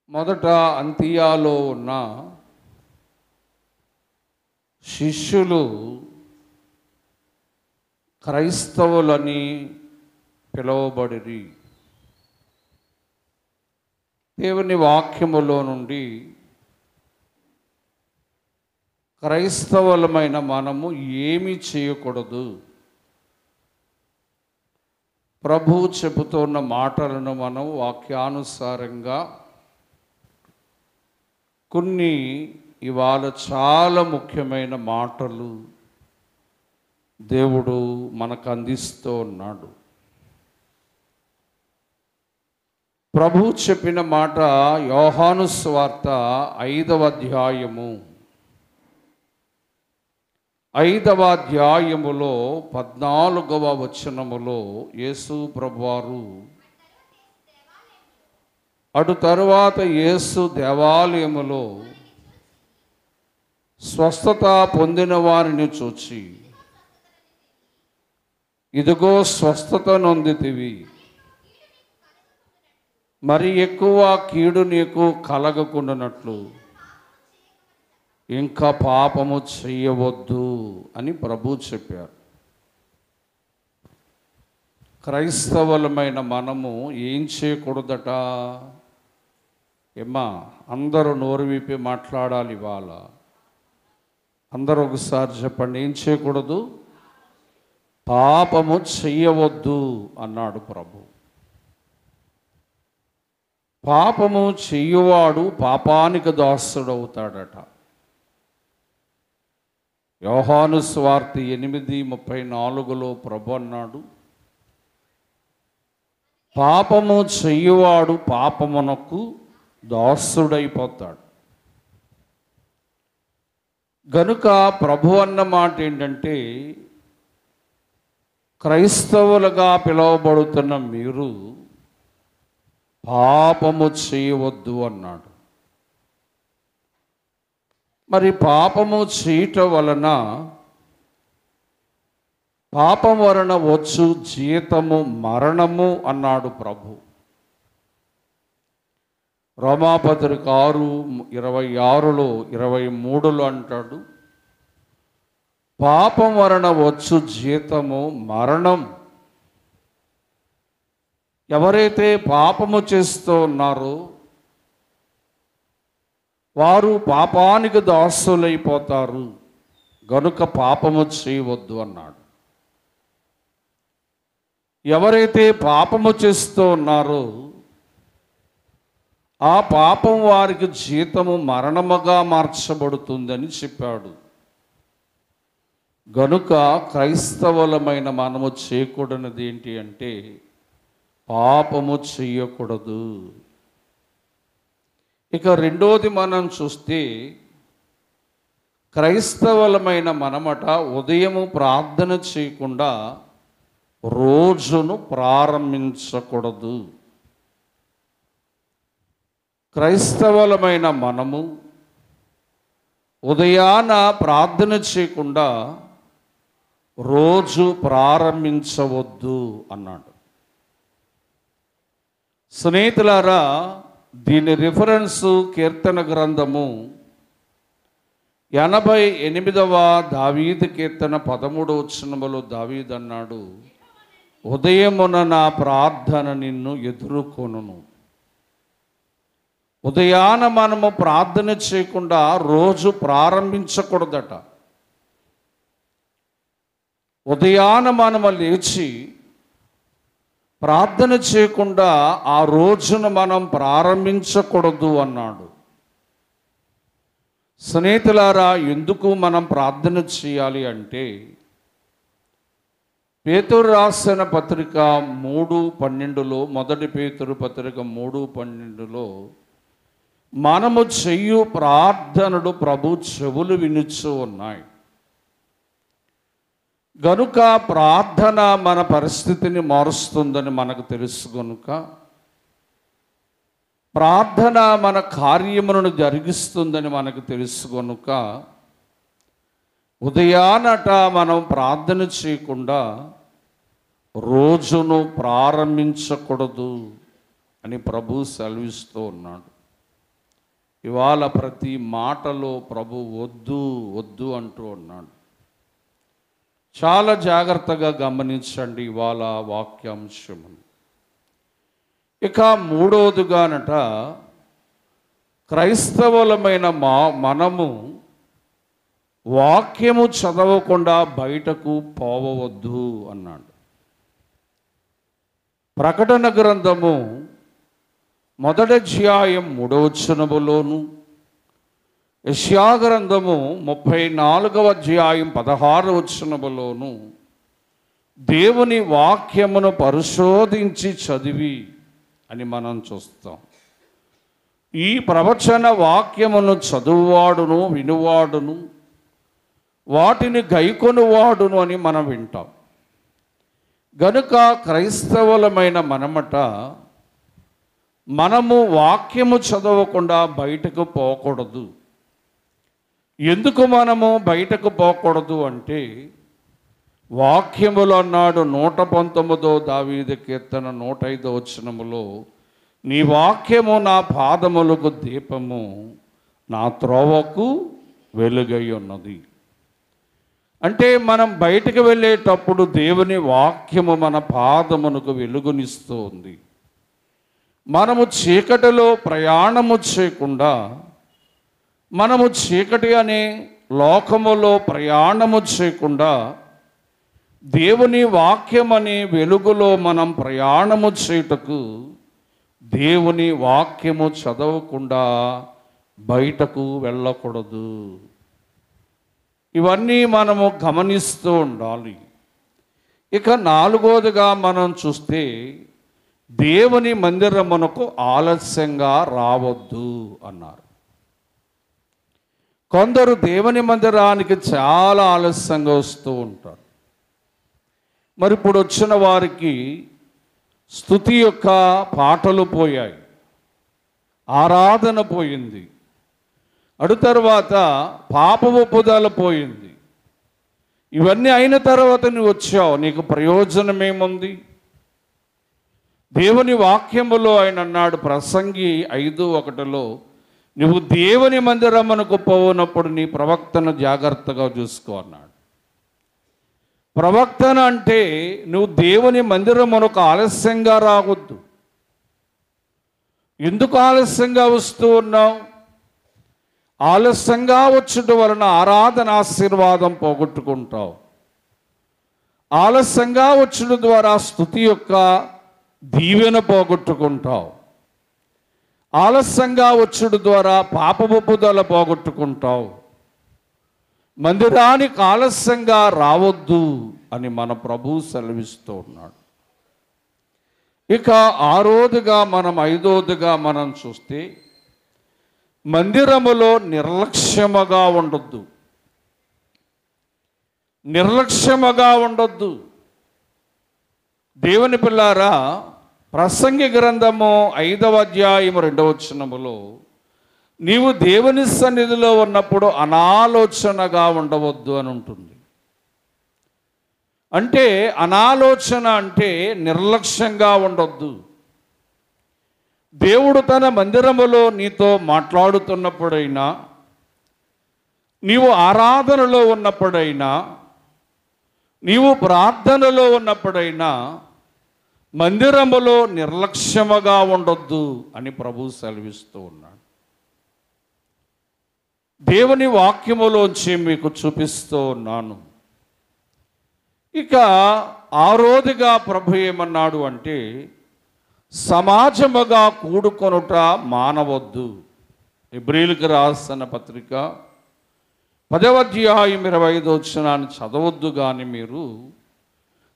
మొదట అంతియాలో ఉన్న శిష్యులు క్రైస్తవులని పిలువబడిరి. దేవుని వాక్యములో నుండి క్రైస్తవులమైన మనము ఏమి చేయకూడదు, ప్రభువు చెబుతున్న మాటలను మనం వాక్యానుసారంగా కొన్ని ఇవాళ చాలా ముఖ్యమైన మాటలు దేవుడు మనకు అందిస్తూ ఉన్నాడు. ప్రభు చెప్పిన మాట యోహాను సువార్త 5వ అధ్యాయము 5వ అధ్యాయములో 14వ వచనములో యేసు ప్రభువారు అటు తరువాత యేసు దేవాలయములో స్వస్థత పొందిన వారిని చూచి, ఇదిగో స్వస్థత నొందితివి, మరి ఎక్కువ కీడు నీకు కలగకుండానట్లు ఇంకా పాపము చెయ్యవద్దు అని ప్రభు చెప్పారు. క్రైస్తవులమైన మనము ఏం చేయకూడదట? ఏమ్మా, అందరూ నోరు విప్పి మాట్లాడాలి ఇవాళ. అందరూ ఒకసారి చెప్పండి, ఏం చేయకూడదు? పాపము చెయ్యవద్దు అన్నాడు ప్రభు. పాపము చెయ్యువాడు పాపానికి దాసుడవుతాడట. యోహాను సువార్త 8:34లో ప్రభు అన్నాడు, పాపము చెయ్యువాడు పాపమునకు దాసుడైపోతాడు. గనుక ప్రభు అన్న మాట ఏంటంటే, క్రైస్తవులుగా పిలువబడుతున్న మీరు పాపము చేయవద్దు అన్నాడు. మరి పాపము చేయటం వలన, పాపం వలన వచ్చు జీతము మరణము అన్నాడు ప్రభు. రోమాపత్రిక 6:26లో 23లో అంటాడు, పాపం వలన వచ్చు జీతము మరణం. ఎవరైతే పాపము చేస్తూ ఉన్నారో వారు పాపానికి దాసులైపోతారు. గనుక పాపము చేయవద్దు అన్నాడు. ఎవరైతే పాపము చేస్తూ ఉన్నారో ఆ పాపం వారికి జీతము మరణముగా మార్చబడుతుందని చెప్పాడు. గనుక క్రైస్తవులమైన మనము చేయకూడనిది ఏంటి అంటే, పాపము చెయ్యకూడదు. ఇక రెండోది మనం చూస్తే, క్రైస్తవులమైన మనమట ఉదయము ప్రార్థన చేయకుండా రోజును ప్రారంభించకూడదు. క్రైస్తవులమైన మనము ఉదయాన ప్రార్థన చేయకుండా రోజు ప్రారంభించవద్దు అన్నాడు. స్నేహితులారా, దీని రిఫరెన్సు కీర్తన గ్రంథము 88వ దావీదు కీర్తన 13వ వచనములో దావీదు అన్నాడు, ఉదయమున నా ప్రార్థన నిన్ను ఎదుర్కొనును. ఉదయాన మనము ప్రార్థన చేయకుండా రోజు ప్రారంభించకూడదట. ఉదయాన మనము లేచి ప్రార్థన చేయకుండా ఆ రోజును మనం ప్రారంభించకూడదు అన్నాడు. స్నేహితులారా, ఎందుకు మనం ప్రార్థన చేయాలి అంటే, పేతురు రాసిన పత్రిక 3:12లో, మొదటి పేతురు పత్రిక 3:12లో, మనము చెయ్యు ప్రార్థనలు ప్రభు చెవులు వినుచూ ఉన్నాయి. గనుక ప్రార్థన మన పరిస్థితిని మారుస్తుందని మనకు తెలుసు. గనుక ప్రార్థన మన కార్యములను జరిగిస్తుందని మనకు తెలుసు. గనుక ఉదయానట మనం ప్రార్థన చేయకుండా రోజును ప్రారంభించకూడదు అని ప్రభు సెలవిస్తూ ఉన్నాడు. ఇవాళ ప్రతి మాటలో ప్రభు వద్దు వద్దు అంటూ ఉన్నాడు. చాలా జాగ్రత్తగా గమనించండి ఇవాళ వాక్యాంశము. ఇక మూడవదిగానట, క్రైస్తవులమైన మనము వాక్యము చదవకుండా బయటకు పోవద్దు అన్నాడు. ప్రకటన గ్రంథము 1వ అధ్యాయం 3వ వచనములోను, యెషయా గ్రంథము 34వ అధ్యాయం 16వ వచనములోను దేవుని వాక్యమును పరిశోధించి చదివి అని మనం చూస్తాం. ఈ ప్రవచన వాక్యమును చదువువాడును వినువాడును వాటిని గైకొనువాడును అని మనం వింటాం. గనుక క్రైస్తవులమైన మనము వాక్యము చదవకుండా బయటకు పోకూడదు. ఎందుకు మనము బయటకు పోకూడదు అంటే, వాక్యములు అన్నాడు 119వ దావీదు కీర్తన 105వ వచనములో, నీ వాక్యము నా పాదములకు దీపము, నా త్రోవకు వెలుగై ఉన్నది. అంటే మనం బయటకు వెళ్ళేటప్పుడు దేవుని వాక్యము మన పాదమునకు వెలుగునిస్తూ ఉంది. మనము చీకటిలో ప్రయాణము చేయకుండా, మనము చీకటి అనే లోకములో ప్రయాణము చేయకుండా, దేవుని వాక్యం అనే వెలుగులో మనం ప్రయాణము చేయుటకు దేవుని వాక్యము చదవకుండా బయటకు వెళ్ళకూడదు. ఇవన్నీ మనము గమనిస్తూ ఉండాలి. ఇక 4వదిగా మనం చూస్తే, దేవుని మందిరమునకు ఆలస్యంగా రావద్దు అన్నారు. కొందరు దేవుని మందిరానికి చాలా ఆలస్యంగా వస్తూ ఉంటారు. మరి ఇప్పుడు వచ్చిన వారికి స్తుతి యొక్క పాటలు పోయాయి, ఆరాధన పోయింది, అటు తర్వాత పాప ఒప్పుదల పోయింది. ఇవన్నీ అయిన తర్వాత నువ్వు వచ్చావు, నీకు ప్రయోజనం ఏముంది? దేవుని వాక్యములో ఆయన అన్నాడు, ప్రసంగి 5:1, నువ్వు దేవుని మందిరమునకు పోనప్పుడు నీ ప్రవక్తను జాగ్రత్తగా చూసుకో అన్నాడు. ప్రవక్తన అంటే నువ్వు దేవుని మందిరమునకు ఆలస్యంగా రావద్దు. ఎందుకు ఆలస్యంగా వస్తూ ఉన్నావు? ఆలస్యంగా వచ్చుట వలన ఆరాధన ఆశీర్వాదం పోగొట్టుకుంటావు. ఆలస్యంగా వచ్చుట ద్వారా స్తుతి యొక్క దీవెన పోగొట్టుకుంటావు. ఆలస్యంగా వచ్చుట ద్వారా పాప ఒప్పుదల పోగొట్టుకుంటావు. మందిరానికి ఆలస్యంగా రావద్దు అని మన ప్రభువు సెలవిస్తూ ఉన్నాడు. ఇక 5వదిగా మనం చూస్తే, మందిరములో నిర్లక్ష్యముగా ఉండొద్దు. నిర్లక్ష్యముగా ఉండొద్దు. దేవుని పిల్లారా, ప్రసంగి గ్రంథము 5వ అధ్యాయం 2వ వచనములో, నీవు దేవుని సన్నిధిలో ఉన్నప్పుడు అనాలోచనగా ఉండవద్దు అని ఉంటుంది. అంటే అనాలోచన అంటే నిర్లక్ష్యంగా ఉండొద్దు. దేవుడు తన మందిరములో నీతో మాట్లాడుతున్నప్పుడైనా, నీవు ఆరాధనలో ఉన్నప్పుడైనా, నీవు ప్రార్థనలో ఉన్నప్పుడైనా మందిరములో నిర్లక్ష్యముగా ఉండొద్దు అని ప్రభువు సెలవిస్తూ ఉన్నాడు. దేవుని వాక్యములోంచి మీకు చూపిస్తూ ఉన్నాను. ఇక 6వదిగా ప్రభు ఏమన్నాడు అంటే, సమాజముగా కూడుకొనుట మానవద్దు. హెబ్రీయులకు రాసిన పత్రిక 10వ అధ్యాయం 25వ వచనాన్ని చదవద్దు కానీ మీరు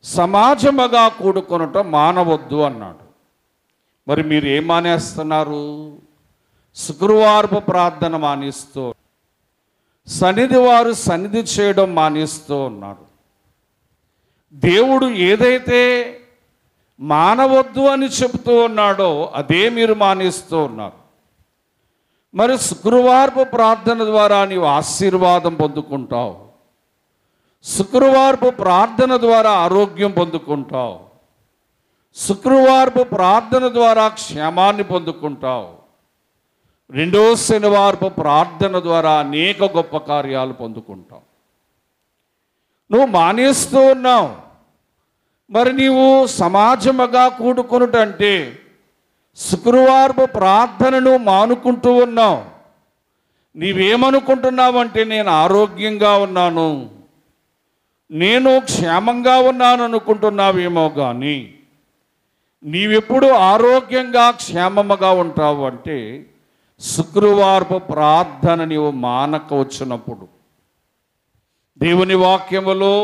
సమాజముగా కూడుకొనుట మానవద్దు అన్నాడు. మరి మీరు ఏం మానేస్తున్నారు? శుక్రవారపు ప్రార్థన మానేస్తూ, సన్నిధి వారు సన్నిధి చేయడం మానేస్తూ ఉన్నారు. దేవుడు ఏదైతే మానవద్దు అని చెబుతూ ఉన్నాడో అదే మీరు మానేస్తూ ఉన్నారు. మరి శుక్రవారపు ప్రార్థన ద్వారా నీవు ఆశీర్వాదం పొందుకుంటావు. శుక్రవారపు ప్రార్థన ద్వారా ఆరోగ్యం పొందుకుంటావు. శుక్రవారపు ప్రార్థన ద్వారా క్షేమాన్ని పొందుకుంటావు. రెండో శనివారపు ప్రార్థన ద్వారా అనేక గొప్ప కార్యాలు పొందుకుంటాం. నువ్వు మానేస్తూ ఉన్నావు. మరి నీవు సమాజముగా కూడుకొనుటంటే శుక్రవారపు ప్రార్థనను మానుకుంటూ ఉన్నావు. నీవేమనుకుంటున్నావంటే నేను ఆరోగ్యంగా ఉన్నాను, నేను క్షేమంగా ఉన్నాను అనుకుంటున్నావేమో కానీ నీవెప్పుడు ఆరోగ్యంగా క్షేమముగా ఉంటావు అంటే శుక్రవారపు ప్రార్థన నీవు మానక వచ్చినప్పుడు. దేవుని వాక్యములో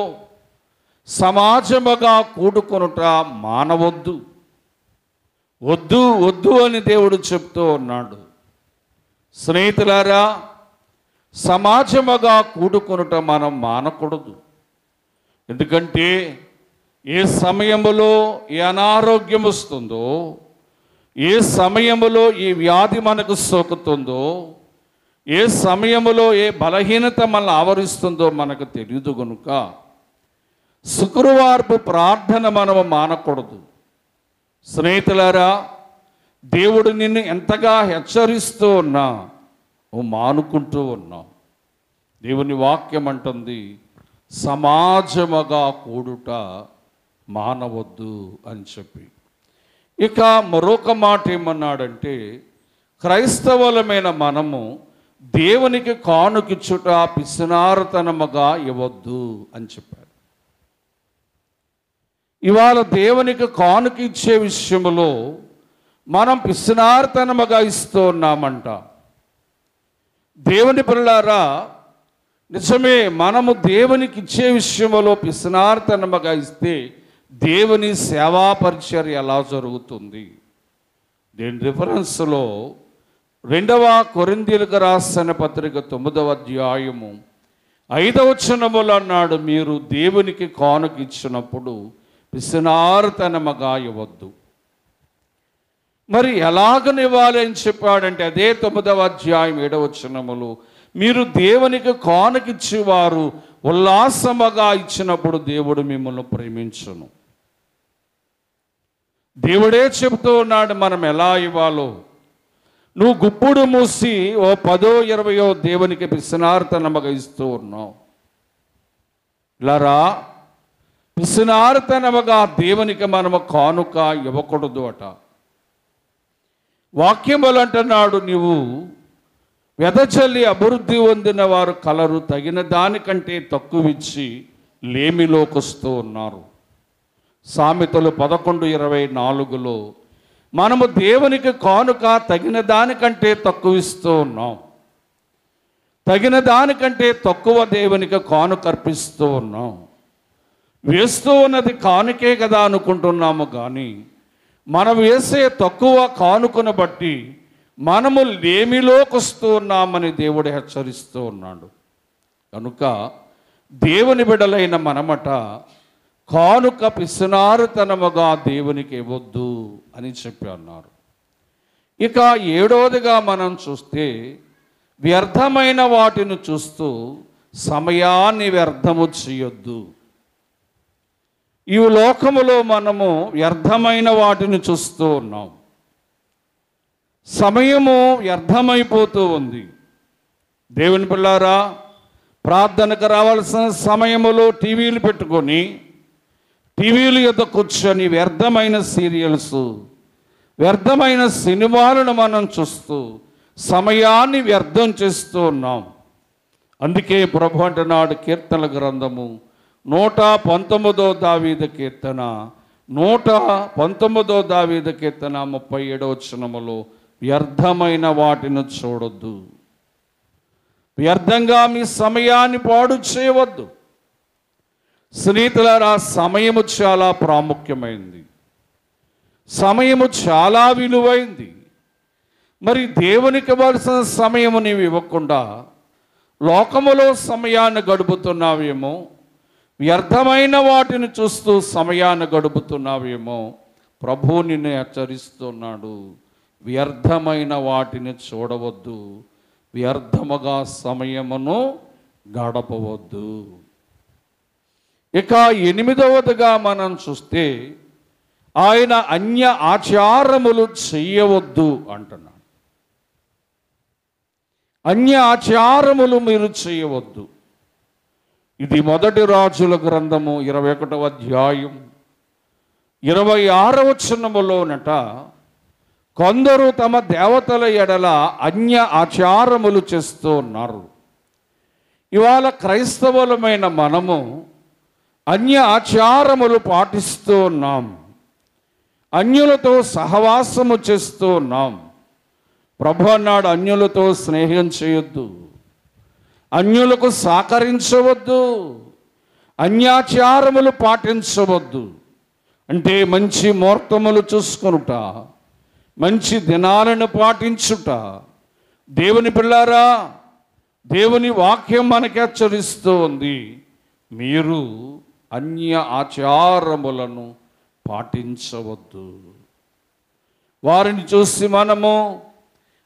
సమాజముగా కూడుకొనుట మానవద్దు, వద్దు వద్దు అని దేవుడు చెప్తూ ఉన్నాడు. స్నేహితులారా, సమాజముగా కూడుకొనుట మనం మానకూడదు. ఎందుకంటే ఏ సమయములో ఏ అనారోగ్యం వస్తుందో, ఏ సమయములో ఏ వ్యాధి మనకు సోకుతుందో, ఏ సమయములో ఏ బలహీనత మనల్ని ఆవరిస్తుందో మనకు తెలియదు కనుక శుక్రవారపు ప్రార్థన మనము మానకూడదు. స్నేహితులారా, దేవుడు నిన్ను ఎంతగా హెచ్చరిస్తూ ఉన్నా నువ్వు మానుకుంటూ ఉన్నావు. దేవుని వాక్యం అంటుంది సమాజముగా కూడుట మానవద్దు అని చెప్పి. ఇక మరొక మాట ఏమన్నాడంటే క్రైస్తవులమైన మనము దేవునికి కానుకిచ్చుట పిసినారతనముగా ఇవ్వద్దు అని చెప్పారు. ఇవాళ దేవునికి కానుక ఇచ్చే విషయంలో మనం పిసినారతనముగా ఇస్తూ ఉన్నామంట. దేవుని పిల్లారా, నిజమే, మనము దేవునికి ఇచ్చే విషయంలో పిసినారతనముగా ఇస్తే దేవుని సేవా పరిచర్య ఎలా జరుగుతుంది? దీని రిఫరెన్స్లో 2వ కొరింథీయులకు రాసిన పత్రిక 9వ అధ్యాయము 5వ వచనములో అన్నాడు, మీరు దేవునికి కానుక ఇచ్చినప్పుడు పిసినారతనముగా ఇవ్వద్దు. మరి ఎలాగనివ్వాలి అని చెప్పాడంటే అదే 9వ అధ్యాయం 7వ వచనములో, మీరు దేవునికి కానుకిచ్చేవారు ఉల్లాసముగా ఇచ్చినప్పుడు దేవుడు మిమ్మల్ని ప్రేమించును. దేవుడే చెబుతూ ఉన్నాడు మనం ఎలా ఇవ్వాలో. నువ్వు గుప్పుడు మూసి ఓ 10ో 20ో దేవునికి పిసినారతనముగా ఇస్తూ ఉన్నావు. ఇలారా, పిసినారతనముగా దేవునికి మనము కానుక ఇవ్వకూడదు అట. వాక్యములు అంటున్నాడు, నీవు వెదజల్లి అభివృద్ధి పొందిన వారు కలరు, తగిన దానికంటే తక్కువ ఇచ్చి లేమిలోకి వస్తూ ఉన్నారు. సామెతలు 11:24లో మనము దేవునికి కానుక తగిన దానికంటే తక్కువ ఇస్తూ ఉన్నాం. తగిన దానికంటే తక్కువ దేవునికి కానుక అర్పిస్తూ ఉన్నాం. వేస్తూ ఉన్నది కానుకే కదా అనుకుంటున్నాము కానీ మనం వేసే తక్కువ కానుకను బట్టి మనము లేమిలోకి వస్తూ ఉన్నామని దేవుడు హెచ్చరిస్తూ ఉన్నాడు. కనుక దేవుని బిడ్డలైన మనమట కానుక పిసినారుతనముగా దేవునికి ఇవ్వద్దు అని చెప్పి అన్నారు. ఇక 7వదిగా మనం చూస్తే వ్యర్థమైన వాటిని చూస్తూ సమయాన్ని వ్యర్థము చేయొద్దు. ఈ లోకములో మనము వ్యర్థమైన వాటిని చూస్తూ ఉన్నాం. సమయము వ్యర్థమైపోతూ ఉంది. దేవుని పిల్లారా, ప్రార్థనకు రావాల్సిన సమయములో టీవీలు పెట్టుకొని టీవీలు ఎదుట కూర్చొని వ్యర్థమైన సీరియల్స్, వ్యర్థమైన సినిమాలను మనం చూస్తూ సమయాన్ని వ్యర్థం చేస్తూ ఉన్నాం. అందుకే ప్రభు అంటున్నాడు కీర్తనల గ్రంథము 119వ దావీదు కీర్తన 119వ దావీదు కీర్తన 37వ వచనములో, వ్యర్థమైన వాటిని చూడొద్దు, వ్యర్థంగా మీ సమయాన్ని పాడు చేయవద్దు. స్నేహితులారా, సమయము చాలా ప్రాముఖ్యమైంది, సమయము చాలా విలువైంది. మరి దేవునికి ఇవ్వాల్సిన సమయము నీవు ఇవ్వకుండా లోకములో సమయాన్ని గడుపుతున్నావేమో, వ్యర్థమైన వాటిని చూస్తూ సమయాన్ని గడుపుతున్నావేమో. ప్రభువు నిన్ను హెచ్చరిస్తున్నాడు, వ్యర్థమైన వాటిని చూడవద్దు, వ్యర్థముగా సమయమును గడపవద్దు. ఇక 8వదిగా మనం చూస్తే ఆయన అన్య ఆచారములు చెయ్యవద్దు అంటున్నాడు. అన్య ఆచారములు మీరు చేయవద్దు. ఇది మొదటి రాజుల గ్రంథము 21వ అధ్యాయం 26వ వచనములోనట, కొందరు తమ దేవతల ఎడల అన్య ఆచారములు చేస్తూ ఉన్నారు. ఇవాళ క్రైస్తవులమైన మనము అన్య ఆచారములు పాటిస్తూ ఉన్నాం. అన్యులతో సహవాసము చేస్తూ ఉన్నాం. ప్రభు అన్నాడు, అన్యులతో స్నేహం చేయొద్దు, అన్యులకు సహకరించవద్దు, అన్యాచారములు పాటించవద్దు. అంటే మంచి ముహూర్తములు చూసుకొనుట, మంచి దినాలను పాటించుట. దేవుని పిల్లారా, దేవుని వాక్యం మనకి హెచ్చరిస్తూ ఉంది, మీరు అన్య ఆచారములను పాటించవద్దు. వారిని చూసి మనము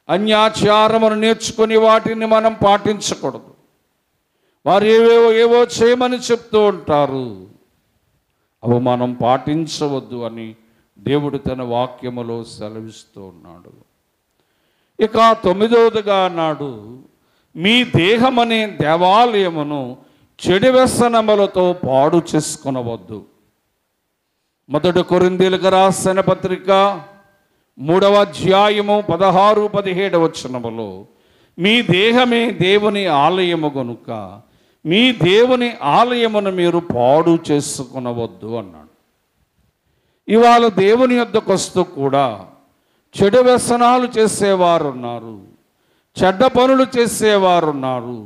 అన్యాచారమును నేర్చుకుని వాటిని మనం పాటించకూడదు. వారు ఏవో చేయమని చెప్తూ ఉంటారు, అవి మనం పాటించవద్దు అని దేవుడు తన వాక్యములో సెలవిస్తూ ఉన్నాడు. ఇక 9వదిగా అన్నాడు, మీ దేహమనే దేవాలయమును చెడు వ్యసనములతో పాడు చేసుకొనవద్దు. మొదటి కొరింథీయులకు రాసిన పత్రిక 3వ అధ్యాయము 16-17 వచనములో, మీ దేహమే దేవుని ఆలయము గనుక మీ దేవుని ఆలయమును మీరు పాడు చేసుకొనవద్దు అన్నాడు. ఇవాళ దేవుని యొద్దకు వస్తూ కూడా చెడు వ్యసనాలు చేసేవారు ఉన్నారు, చెడ్డ పనులు చేసేవారు ఉన్నారు,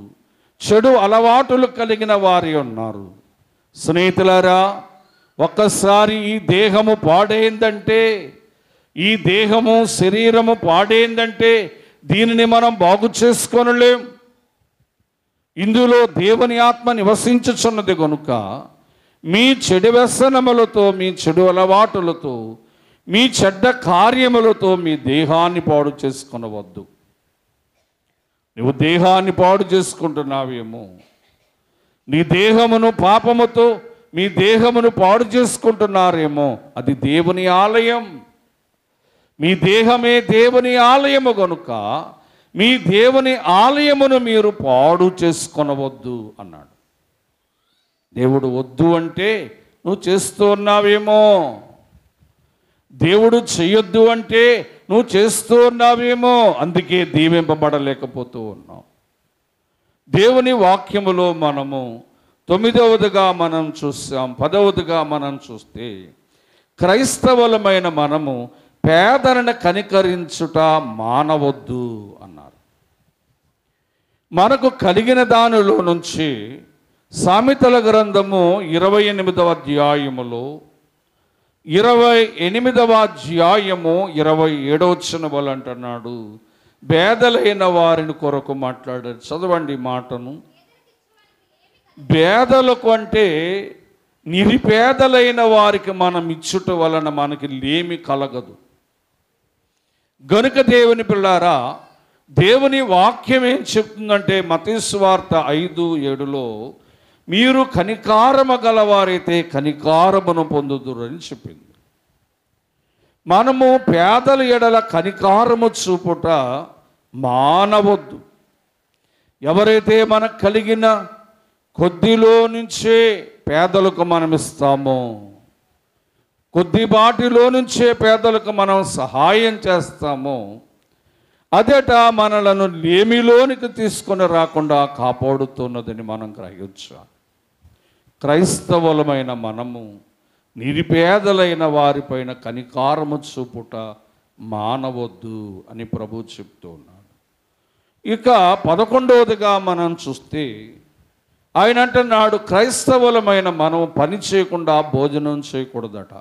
చెడు అలవాటులు కలిగిన వారి ఉన్నారు. స్నేహితులారా, ఒక్కసారి ఈ దేహము పాడైందంటే, ఈ దేహము శరీరము పాడైందంటే దీనిని మనం బాగు చేసుకోనలేం. ఇందులో దేవుని ఆత్మ నివసించుచున్నది కనుక మీ చెడు వ్యసనములతో, మీ చెడు అలవాటులతో, మీ చెడ్డ కార్యములతో మీ దేహాన్ని పాడు చేసుకొనవద్దు. నువ్వు దేహాన్ని పాడు చేసుకుంటున్నావేమో, నీ దేహమును పాపముతో మీ దేహమును పాడు చేసుకుంటున్నారేమో. అది దేవుని ఆలయం. మీ దేహమే దేవుని ఆలయము గనుక మీ దేవుని ఆలయమును మీరు పాడు చేసుకొనవద్దు అన్నాడు. దేవుడు వద్దు అంటే నువ్వు చేస్తూ ఉన్నావేమో, దేవుడు చెయ్యొద్దు అంటే నువ్వు చేస్తూ ఉన్నావేమో, అందుకే దీవింపబడలేకపోతూ ఉన్నావు. దేవుని వాక్యములో మనము 9వదిగా మనం చూసాం. 10వదిగా మనం చూస్తే, క్రైస్తవులమైన మనము పేదలను కనికరించుట మానవద్దు అన్నారు. మనకు కలిగిన దానిలో నుంచి సామెతల గ్రంథము 28వ అధ్యాయములో 28వ అధ్యాయము 27వ వచనములు అంటున్నాడు, పేదలైన వారిని కొరకు మాట్లాడారు. చదవండి మాటను. పేదలకు అంటే నిరుపేదలైన వారికి మనం ఇచ్చుట వలన మనకి లేమి కలగదు గనుక దేవుని పిల్లారా, దేవుని వాక్యం ఏం చెప్తుందంటే మత్తయి సువార్త 5:7లో, మీరు కనికారము గలవారైతే కనికారమును పొందుదురు అని చెప్పింది. మనము పేదల ఎడల కనికారము చూపుట మానవద్దు. ఎవరైతే మనకు కలిగిన కొద్దిలో నుంచే పేదలకు మనం ఇస్తామో, కొద్దిపాటిలో నుంచే పేదలకు మనం సహాయం చేస్తామో, అదేట మనలను లేమిలోనికి తీసుకొని రాకుండా కాపాడుతున్నదని మనం గ్రహించాలి. క్రైస్తవులమైన మనము నిరుపేదలైన వారిపైన కనికారము చూపుట మానవద్దు అని ప్రభు చెప్తూ ఉన్నాడు. ఇక 11వదిగా మనం చూస్తే ఆయన అంటున్నాడు, క్రైస్తవులమైన మనం పని చేయకుండా భోజనం చేయకూడదట.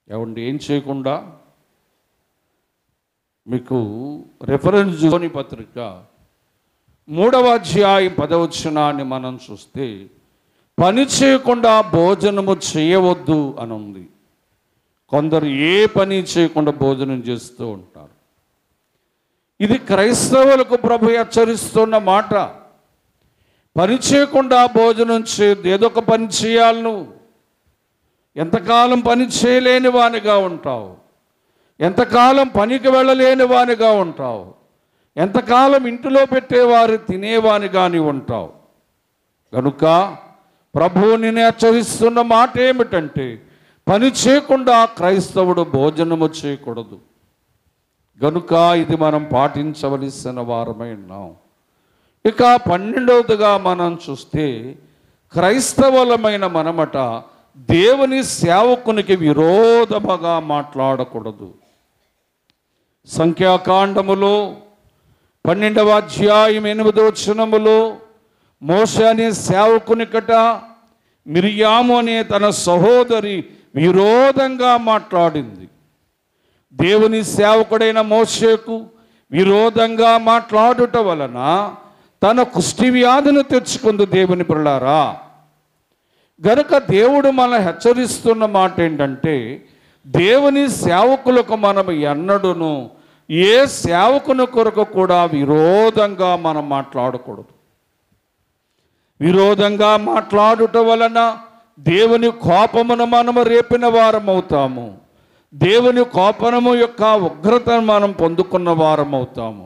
ఏమండి, ఏం చేయకుండా? మీకు రెఫరెన్స్ జోని పత్రిక 3వ అధ్యాయం 10వ వచనాన్ని మనం చూస్తే, పని చేయకుండా భోజనము చేయవద్దు అని ఉంది. కొందరు ఏ పని చేయకుండా భోజనం చేస్తూ ఉంటారు. ఇది క్రైస్తవులకు ప్రభు హెచ్చరిస్తున్న మాట. పని చేయకుండా భోజనం చేయొద్దు. ఏదో ఒక పని చేయాలి. నువ్వు ఎంతకాలం పని చేయలేని వానిగా ఉంటావు, ఎంతకాలం పనికి వెళ్ళలేని వానిగా ఉంటావు, ఎంతకాలం ఇంటిలో పెట్టేవారు తినేవానిగాని ఉంటావు. కనుక ప్రభువు నిన్ను హెచ్చరిస్తున్న మాట ఏమిటంటే, పని చేయకుండా క్రైస్తవుడు భోజనము చేయకూడదు. గనుక ఇది మనం పాటించవలసిన వారమై ఉన్నాం. ఇక 12వదిగా మనం చూస్తే, క్రైస్తవులమైన మనమట దేవుని సేవకునికి విరోధముగా మాట్లాడకూడదు. సంఖ్యాకాండములో 12వ అధ్యాయం 8వ వచనములో మోషే అనే సేవకునికట మిరియాము అనే తన సహోదరి విరోధంగా మాట్లాడింది. దేవుని సేవకుడైన మోషేకు విరోధంగా మాట్లాడుట వలన తన కుష్టి వ్యాధిని తెచ్చుకుంది. దేవుని పిల్లారా, గనుక దేవుడు మన హెచ్చరిస్తున్న మాట ఏంటంటే, దేవుని సేవకులకు మనం ఎన్నడూను ఏ సేవకుని కొరకు కూడా విరోధంగా మనం మాట్లాడకూడదు. విరోధంగా మాట్లాడుట వలన దేవుని కోపమును మనము రేపిన వారమవుతాము. దేవుని కోపము యొక్క ఉగ్రతను మనం పొందుకున్న వారమవుతాము.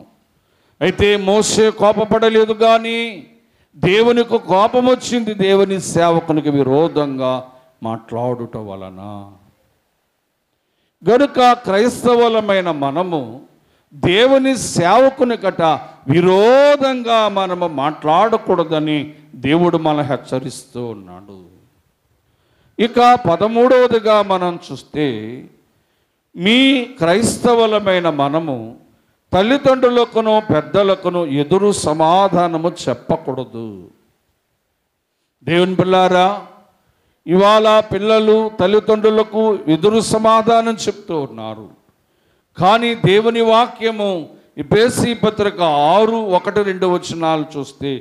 అయితే మోషే కోపపడలేదు, కానీ దేవునికి కోపం వచ్చింది దేవుని సేవకునికి విరోధంగా మాట్లాడుట వలన. గనుక క్రైస్తవులమైన మనము దేవుని సేవకునికట విరోధంగా మనము మాట్లాడకూడదని దేవుడు మన హెచ్చరిస్తూ ఉన్నాడు. ఇక 13వదిగా మనం చూస్తే, మీ క్రైస్తవులమైన మనము తల్లిదండ్రులకును పెద్దలకును ఎదురు సమాధానము చెప్పకూడదు. దేవుని పిల్లారా, ఇవాళ పిల్లలు తల్లిదండ్రులకు ఎదురు సమాధానం చెప్తూ ఉన్నారు. కానీ దేవుని వాక్యము ఎఫెసీ పత్రిక 6:1-2 వచనాలు చూస్తే,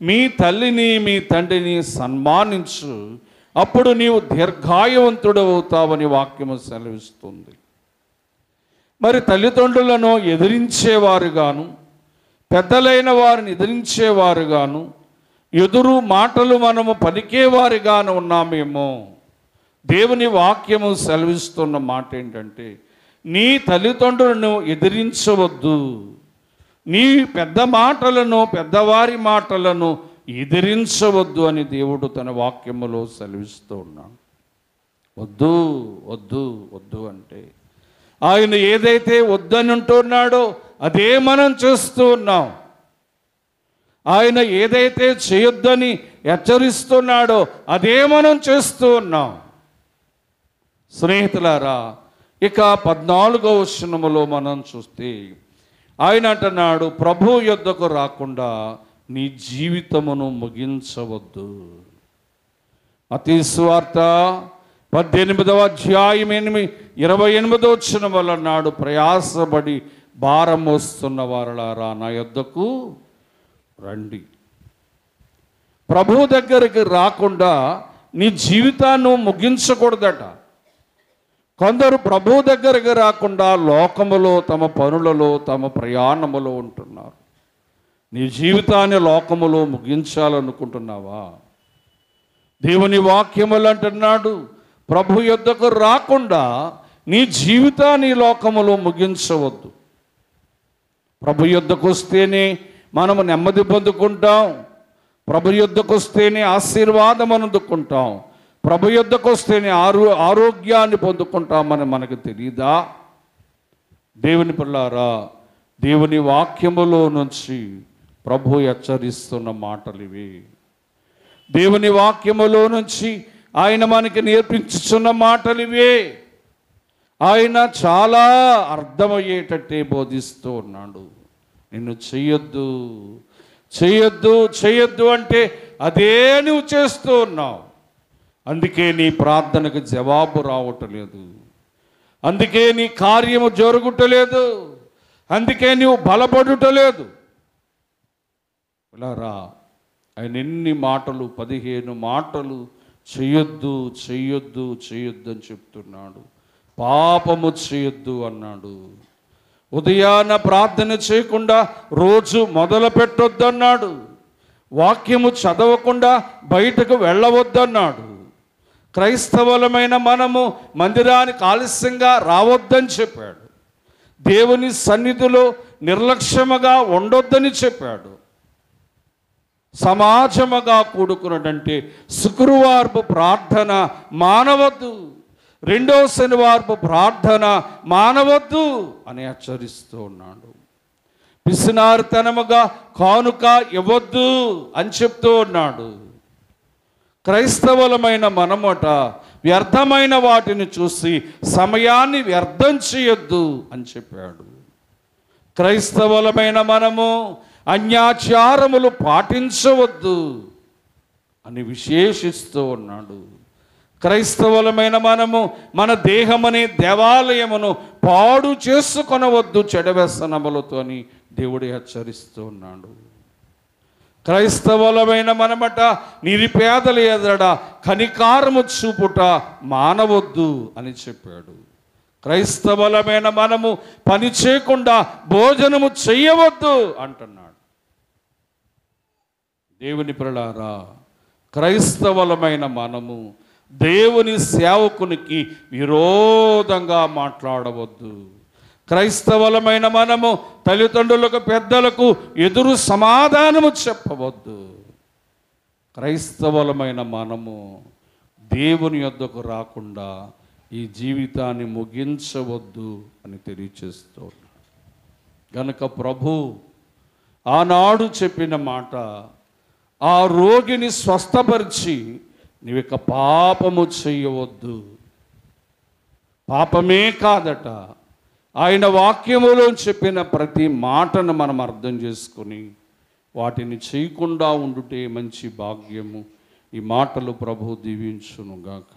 మీ తల్లిని మీ తండ్రిని సన్మానించు, అప్పుడు నీవు దీర్ఘాయువంతుడు అవుతావని వాక్యము సెలవిస్తుంది. మరి తల్లిదండ్రులను ఎదిరించేవారుగాను పెద్దలైన వారిని ఎదిరించేవారుగాను ఎదురు మాటలు మనము పలికేవారిగాను ఉన్నామేమో. దేవుని వాక్యము సెలవిస్తున్న మాట ఏంటంటే, నీ తల్లిదండ్రులను ఎదిరించవద్దు, నీ పెద్ద మాటలను పెద్దవారి మాటలను ఎదిరించవద్దు అని దేవుడు తన వాక్యములో సెలవిస్తూ ఉన్నాడు. వద్దు వద్దు వద్దు అంటే ఆయన ఏదైతే వద్దని అంటున్నాడో అదే మనం చేస్తూ ఉన్నాం. ఆయన ఏదైతే చేయొద్దని హెచ్చరిస్తున్నాడో అదే మనం చేస్తూ ఉన్నాం. స్నేహితులారా, ఇక 14వ వచనములో మనం చూస్తే ఆయన అంటున్నాడు, ప్రభు యొద్దకు రాకుండా నీ జీవితమును ముగించవద్దు. మత్తయి సువార్త 18వ అధ్యాయం 28వ వచనం వల్ల నాడు, ప్రయాసపడి భారం మోస్తున్న వారలారా నా యొద్దకు రండి. ప్రభు దగ్గరికి రాకుండా నీ జీవితాన్ని ముగించకూడదట. కొందరు ప్రభు దగ్గరికి రాకుండా లోకములో తమ పనులలో తమ ప్రయాణములో ఉంటున్నారు. నీ జీవితాన్ని లోకములో ముగించాలనుకుంటున్నావా? దేవుని వాక్యములు అంటున్నాడు, ప్రభు యొద్దకు రాకుండా నీ జీవితాన్ని లోకములో ముగించవద్దు. ప్రభు యొద్దకు వస్తేనే మనము నెమ్మది పొందుకుంటాం. ప్రభు యొద్దకు వస్తేనే ఆశీర్వాదం అందుకుంటాం. ప్రభు యొద్దకు వస్తేనే ఆరోగ్యాన్ని పొందుకుంటామని మనకు తెలియదా? దేవుని పిల్లారా, దేవుని వాక్యములో నుంచి ప్రభు హెచ్చరిస్తున్న మాటలు ఇవి. దేవుని వాక్యములో నుంచి ఆయన మనకి నేర్పించుచున్న మాటలు ఇవే. ఆయన చాలా అర్థమయ్యేటట్టే బోధిస్తూ ఉన్నాడు. నిన్ను చెయ్యొద్దు చెయ్యొద్దు చెయ్యొద్దు అంటే అదే నువ్వు చేస్తూ ఉన్నావు. అందుకే నీ ప్రార్థనకు జవాబు రావటలేదు. అందుకే నీ కార్యము జరుగుటలేదు. అందుకే నీవు బలపడుటలేదు. రా, ఆయన ఎన్ని మాటలు, 15 మాటలు చెయ్యొద్దు చెయ్యొద్దు చెయ్యొద్దు అని చెప్తున్నాడు. పాపము చేయొద్దు అన్నాడు. ఉదయాన ప్రార్థన చేయకుండా రోజు మొదలు పెట్టొద్దన్నాడు. వాక్యము చదవకుండా బయటకు వెళ్ళవద్దన్నాడు. క్రైస్తవులమైన మనము మందిరానికి ఆలస్యంగా రావద్దని చెప్పాడు. దేవుని సన్నిధిలో నిర్లక్ష్యముగా ఉండొద్దని చెప్పాడు. సమాజముగా కూడుకున్నదంటే శుక్రవారపు ప్రార్థన మానవద్దు, రెండో శనివారపు ప్రార్థన మానవద్దు అని హెచ్చరిస్తూ ఉన్నాడు. పిసినారితనముగా కానుక ఇవ్వద్దు అని చెప్తూ ఉన్నాడు. క్రైస్తవులమైన మనమట వ్యర్థమైన వాటిని చూసి సమయాన్ని వ్యర్థం చేయొద్దు అని చెప్పాడు. క్రైస్తవులమైన మనము అన్యాచారములు పాటించవద్దు అని విశేషిస్తూ ఉన్నాడు. క్రైస్తవులమైన మనము మన దేహమనే దేవాలయమును పాడు చేసుకొనవద్దు చెడవ్యసనములతోని దేవుడు హెచ్చరిస్తూ ఉన్నాడు. క్రైస్తవులమైన మనమట నిరుపేదల ఎదుట కనికారము చూపుట మానవద్దు అని చెప్పాడు. క్రైస్తవులమైన మనము పని చేయకుండా భోజనము చెయ్యవద్దు అంటున్నాడు. దేవుని ప్రియులారా, క్రైస్తవులమైన మనము దేవుని సేవకునికి విరోధంగా మాట్లాడవద్దు. క్రైస్తవులమైన మనము తల్లిదండ్రులకు పెద్దలకు ఎదురు సమాధానము చెప్పవద్దు. క్రైస్తవులమైన మనము దేవుని యొద్దకు రాకుండా ఈ జీవితాన్ని ముగించవద్దు అని తెలియచేస్తూ ఉన్నాడు. గనుక ప్రభు ఆనాడు చెప్పిన మాట, ఆ రోగిని స్వస్థపరిచి నీవిక పాపము చెయ్యవద్దు. పాపమే కాదట, ఆయన వాక్యములో చెప్పిన ప్రతి మాటను మనం అర్థం చేసుకుని వాటిని చేయకుండా ఉండుటే మంచి భాగ్యము. ఈ మాటలు ప్రభు దీవించునుగాక.